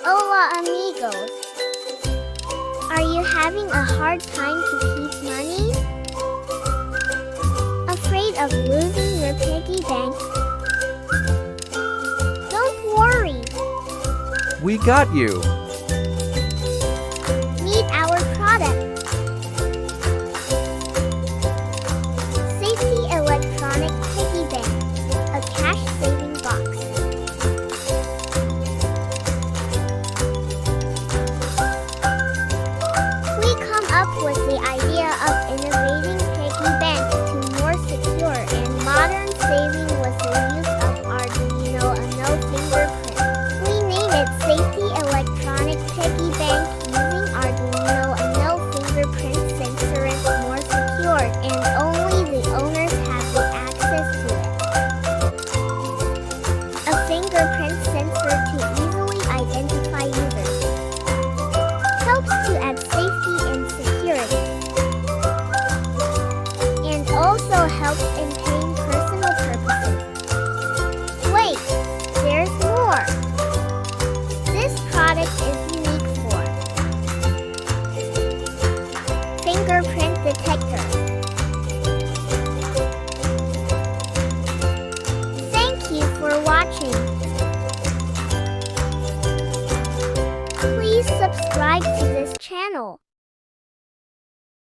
Hola amigos! Are you having a hard time to keep money? Afraid of losing your piggy bank? Don't worry! We got you! Meet our product! Safety Electronic Piggy Bank, a cash saving box. We come up with the idea of innovating piggy bank to more secure and modern saving with the use of Arduino Uno fingerprint. We name it Safety Electronic Piggy Bank. Using Arduino Uno fingerprint sensor is more secure and only the owners have the access to it. A fingerprint sensor to easily identify users. Helps to add safety and security. And also helps in paying personal purposes. Wait, there's more. This product is unique for fingerprint detector. Thank you for watching. Please subscribe to this channel.